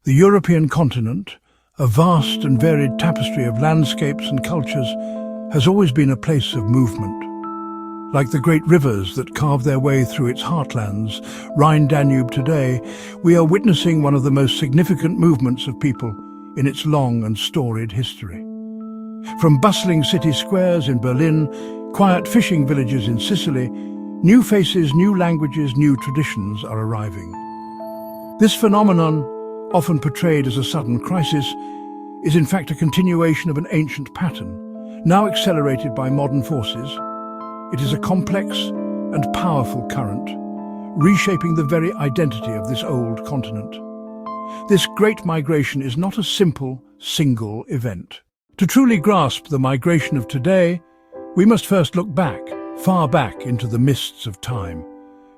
The European continent, a vast and varied tapestry of landscapes and cultures, has always been a place of movement. Like the great rivers that carve their way through its heartlands, Rhine-Danube today, we are witnessing one of the most significant movements of people in its long and storied history. From bustling city squares in Berlin, quiet fishing villages in Sicily, new faces, new languages, new traditions are arriving. This phenomenon, often portrayed as a sudden crisis, is in fact a continuation of an ancient pattern, now accelerated by modern forces. It is a complex and powerful current, reshaping the very identity of this old continent. This great migration is not a simple, single event. To truly grasp the migration of today, we must first look back, far back into the mists of time.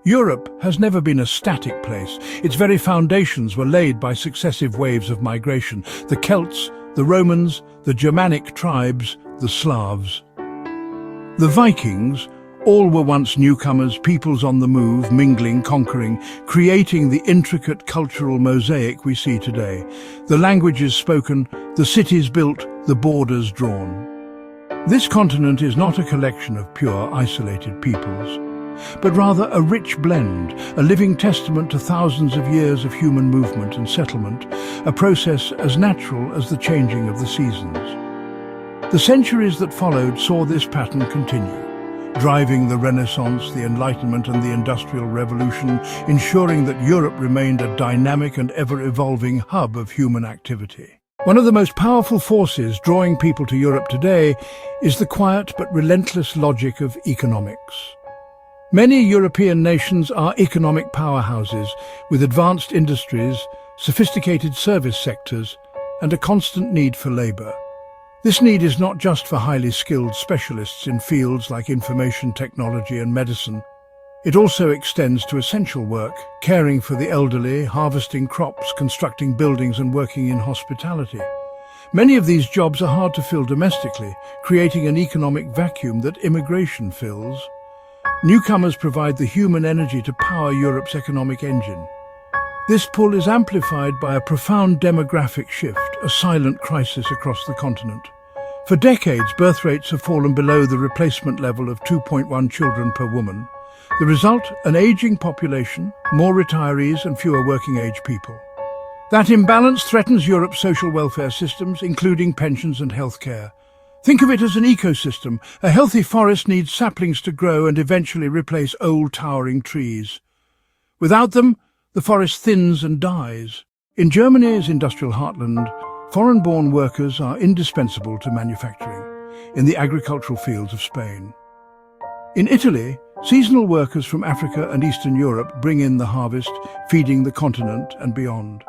Europe has never been a static place. Its very foundations were laid by successive waves of migration: the Celts, the Romans, the Germanic tribes, the Slavs. The Vikings, all were once newcomers, peoples on the move, mingling, conquering, creating the intricate cultural mosaic we see today. The languages spoken, the cities built, the borders drawn. This continent is not a collection of pure, isolated peoples, but rather a rich blend, a living testament to thousands of years of human movement and settlement, a process as natural as the changing of the seasons. The centuries that followed saw this pattern continue, driving the Renaissance, the Enlightenment and the Industrial Revolution, ensuring that Europe remained a dynamic and ever-evolving hub of human activity. One of the most powerful forces drawing people to Europe today is the quiet but relentless logic of economics. Many European nations are economic powerhouses with advanced industries, sophisticated service sectors, and a constant need for labour. This need is not just for highly skilled specialists in fields like information technology and medicine. It also extends to essential work, caring for the elderly, harvesting crops, constructing buildings and working in hospitality. Many of these jobs are hard to fill domestically, creating an economic vacuum that immigration fills. Newcomers provide the human energy to power Europe's economic engine. This pull is amplified by a profound demographic shift, a silent crisis across the continent. For decades, birth rates have fallen below the replacement level of 2.1 children per woman. The result, an aging population, more retirees and fewer working-age people. That imbalance threatens Europe's social welfare systems, including pensions and healthcare. Think of it as an ecosystem. A healthy forest needs saplings to grow and eventually replace old towering trees. Without them, the forest thins and dies. In Germany's industrial heartland, foreign-born workers are indispensable to manufacturing, in the agricultural fields of Spain. In Italy, seasonal workers from Africa and Eastern Europe bring in the harvest, feeding the continent and beyond.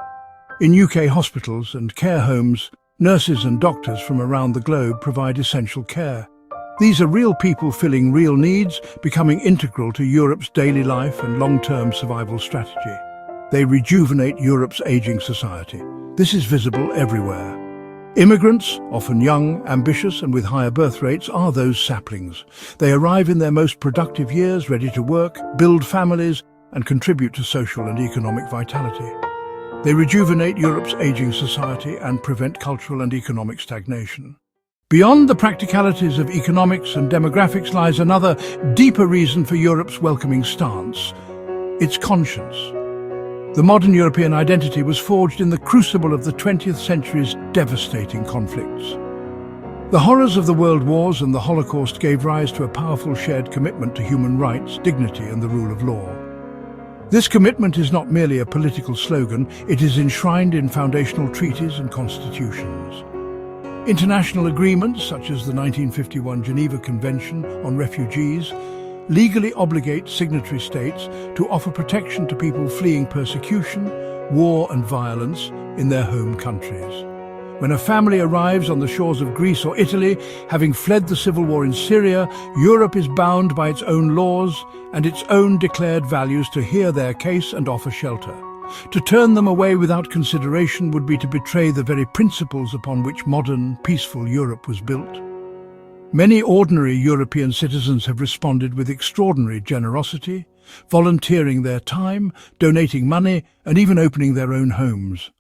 In UK hospitals and care homes, nurses and doctors from around the globe provide essential care. These are real people filling real needs, becoming integral to Europe's daily life and long-term survival strategy. They rejuvenate Europe's aging society. This is visible everywhere. Immigrants, often young, ambitious and with higher birth rates, are those saplings. They arrive in their most productive years, ready to work, build families and contribute to social and economic vitality. They rejuvenate Europe's aging society and prevent cultural and economic stagnation. Beyond the practicalities of economics and demographics lies another, deeper reason for Europe's welcoming stance: its conscience. The modern European identity was forged in the crucible of the 20th century's devastating conflicts. The horrors of the world wars and the Holocaust gave rise to a powerful shared commitment to human rights, dignity and the rule of law. This commitment is not merely a political slogan, it is enshrined in foundational treaties and constitutions. International agreements, such as the 1951 Geneva Convention on Refugees, legally obligate signatory states to offer protection to people fleeing persecution, war and violence in their home countries. When a family arrives on the shores of Greece or Italy, having fled the civil war in Syria, Europe is bound by its own laws and its own declared values to hear their case and offer shelter. To turn them away without consideration would be to betray the very principles upon which modern, peaceful Europe was built. Many ordinary European citizens have responded with extraordinary generosity, volunteering their time, donating money, and even opening their own homes.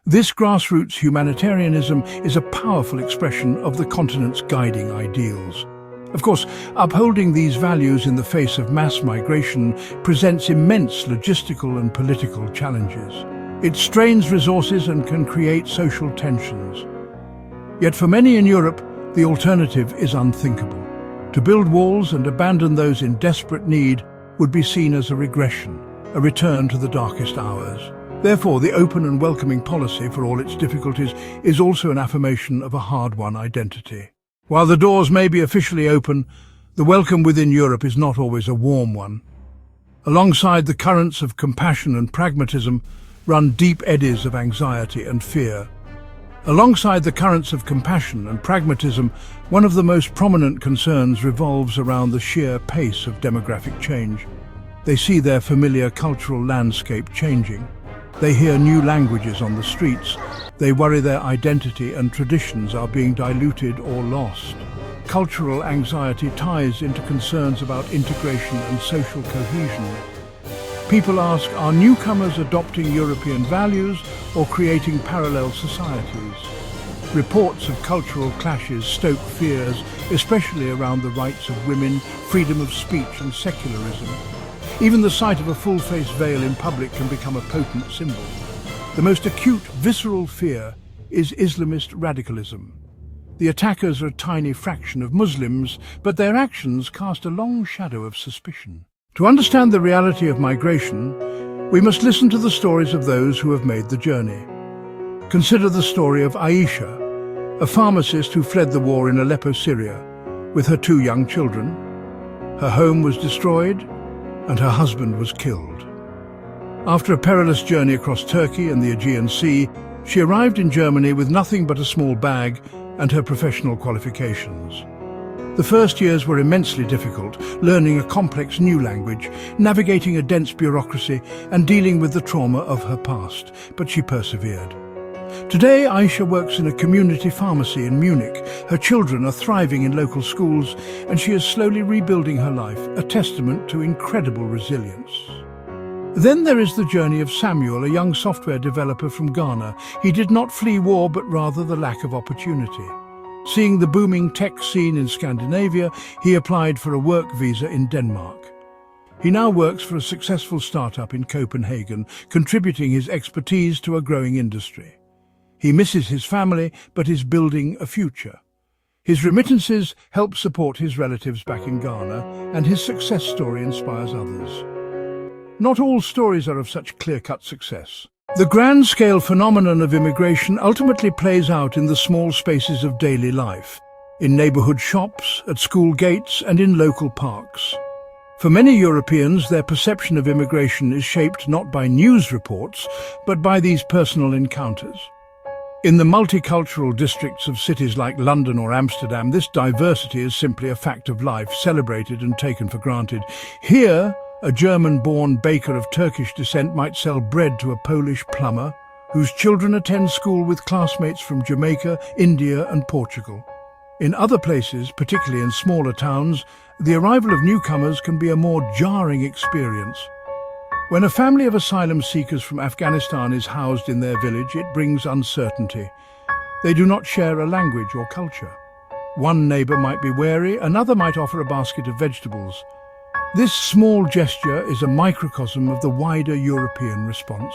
This grassroots humanitarianism is a powerful expression of the continent's guiding ideals. Of course, upholding these values in the face of mass migration presents immense logistical and political challenges. It strains resources and can create social tensions. Yet for many in Europe, the alternative is unthinkable. To build walls and abandon those in desperate need would be seen as a regression, a return to the darkest hours. Therefore, the open and welcoming policy, for all its difficulties, is also an affirmation of a hard-won identity. While the doors may be officially open, the welcome within Europe is not always a warm one. Alongside the currents of compassion and pragmatism run deep eddies of anxiety and fear. Alongside the currents of compassion and pragmatism, one of the most prominent concerns revolves around the sheer pace of demographic change. They see their familiar cultural landscape changing. They hear new languages on the streets. They worry their identity and traditions are being diluted or lost. Cultural anxiety ties into concerns about integration and social cohesion. People ask, are newcomers adopting European values or creating parallel societies? Reports of cultural clashes stoke fears, especially around the rights of women, freedom of speech and secularism. Even the sight of a full-face veil in public can become a potent symbol. The most acute, visceral fear is Islamist radicalism. The attackers are a tiny fraction of Muslims, but their actions cast a long shadow of suspicion. To understand the reality of migration, we must listen to the stories of those who have made the journey. Consider the story of Aisha, a pharmacist who fled the war in Aleppo, Syria, with her 2 young children. Her home was destroyed, and her husband was killed. After a perilous journey across Turkey and the Aegean Sea, she arrived in Germany with nothing but a small bag and her professional qualifications. The first years were immensely difficult, learning a complex new language, navigating a dense bureaucracy, and dealing with the trauma of her past, but she persevered. Today, Aisha works in a community pharmacy in Munich. Her children are thriving in local schools, and she is slowly rebuilding her life, a testament to incredible resilience. Then there is the journey of Samuel, a young software developer from Ghana. He did not flee war, but rather the lack of opportunity. Seeing the booming tech scene in Scandinavia, he applied for a work visa in Denmark. He now works for a successful startup in Copenhagen, contributing his expertise to a growing industry. He misses his family, but is building a future. His remittances help support his relatives back in Ghana, and his success story inspires others. Not all stories are of such clear-cut success. The grand-scale phenomenon of immigration ultimately plays out in the small spaces of daily life, in neighborhood shops, at school gates, and in local parks. For many Europeans, their perception of immigration is shaped not by news reports, but by these personal encounters. In the multicultural districts of cities like London or Amsterdam, this diversity is simply a fact of life, celebrated and taken for granted. Here, a German-born baker of Turkish descent might sell bread to a Polish plumber, whose children attend school with classmates from Jamaica, India and Portugal. In other places, particularly in smaller towns, the arrival of newcomers can be a more jarring experience. When a family of asylum seekers from Afghanistan is housed in their village, it brings uncertainty. They do not share a language or culture. One neighbor might be wary, another might offer a basket of vegetables. This small gesture is a microcosm of the wider European response.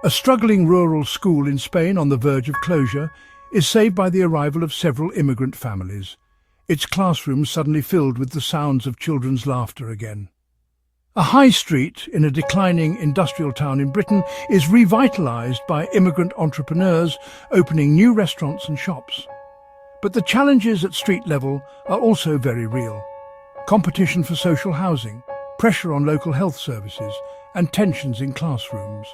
A struggling rural school in Spain on the verge of closure is saved by the arrival of several immigrant families, its classrooms suddenly filled with the sounds of children's laughter again. A high street in a declining industrial town in Britain is revitalized by immigrant entrepreneurs opening new restaurants and shops. But the challenges at street level are also very real. Competition for social housing, pressure on local health services, and tensions in classrooms.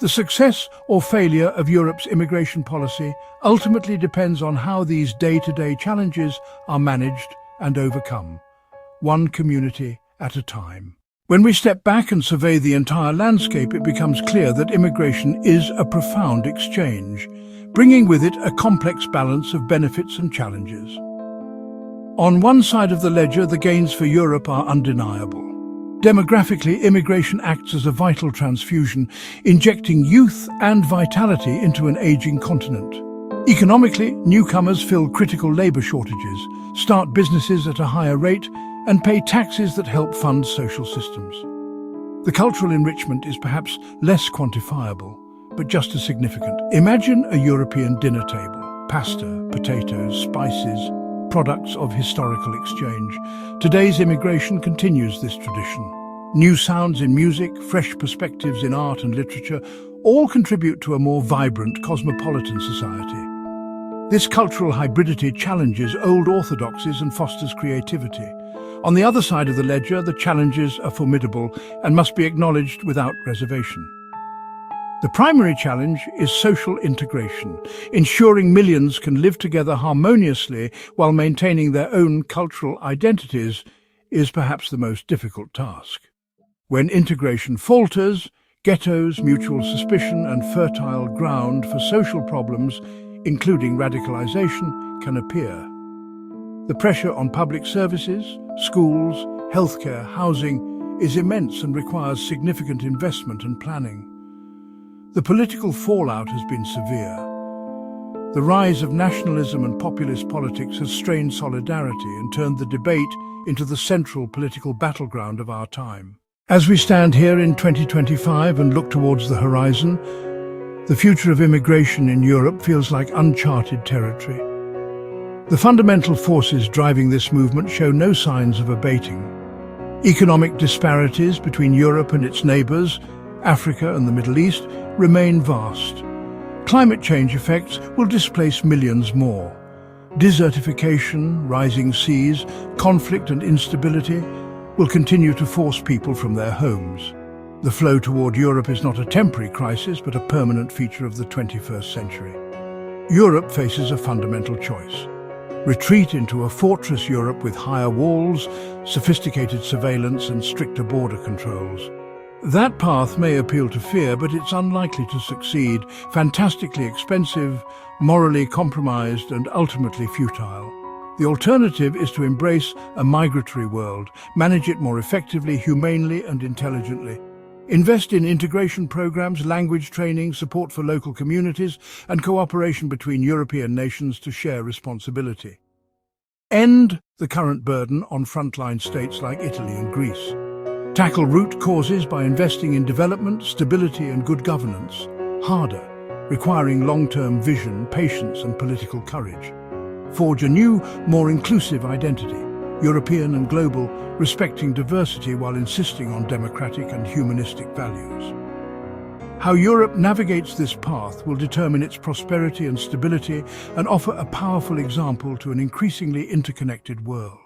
The success or failure of Europe's immigration policy ultimately depends on how these day-to-day challenges are managed and overcome, one community at a time. When we step back and survey the entire landscape, it becomes clear that immigration is a profound exchange, bringing with it a complex balance of benefits and challenges. On one side of the ledger, the gains for Europe are undeniable. Demographically, immigration acts as a vital transfusion, injecting youth and vitality into an aging continent. Economically, newcomers fill critical labour shortages, start businesses at a higher rate, and pay taxes that help fund social systems. The cultural enrichment is perhaps less quantifiable, but just as significant. Imagine a European dinner table: pasta, potatoes, spices, products of historical exchange. Today's immigration continues this tradition. New sounds in music, fresh perspectives in art and literature, all contribute to a more vibrant, cosmopolitan society. This cultural hybridity challenges old orthodoxies and fosters creativity. On the other side of the ledger, the challenges are formidable and must be acknowledged without reservation. The primary challenge is social integration. Ensuring millions can live together harmoniously while maintaining their own cultural identities is perhaps the most difficult task. When integration falters, ghettos, mutual suspicion, and fertile ground for social problems, including radicalization, can appear. The pressure on public services, schools, healthcare, housing is immense and requires significant investment and planning. The political fallout has been severe. The rise of nationalism and populist politics has strained solidarity and turned the debate into the central political battleground of our time. As we stand here in 2025 and look towards the horizon, the future of immigration in Europe feels like uncharted territory. The fundamental forces driving this movement show no signs of abating. Economic disparities between Europe and its neighbours, Africa and the Middle East, remain vast. Climate change effects will displace millions more. Desertification, rising seas, conflict and instability will continue to force people from their homes. The flow toward Europe is not a temporary crisis, but a permanent feature of the 21st century. Europe faces a fundamental choice: retreat into a fortress Europe with higher walls, sophisticated surveillance and stricter border controls. That path may appeal to fear, but it's unlikely to succeed. Fantastically expensive, morally compromised, and ultimately futile. The alternative is to embrace a migratory world, manage it more effectively, humanely, and intelligently. Invest in integration programs, language training, support for local communities, and cooperation between European nations to share responsibility. End the current burden on frontline states like Italy and Greece. Tackle root causes by investing in development, stability, and good governance. Harder, requiring long-term vision, patience, and political courage. Forge a new, more inclusive identity, European and global, respecting diversity while insisting on democratic and humanistic values. How Europe navigates this path will determine its prosperity and stability and offer a powerful example to an increasingly interconnected world.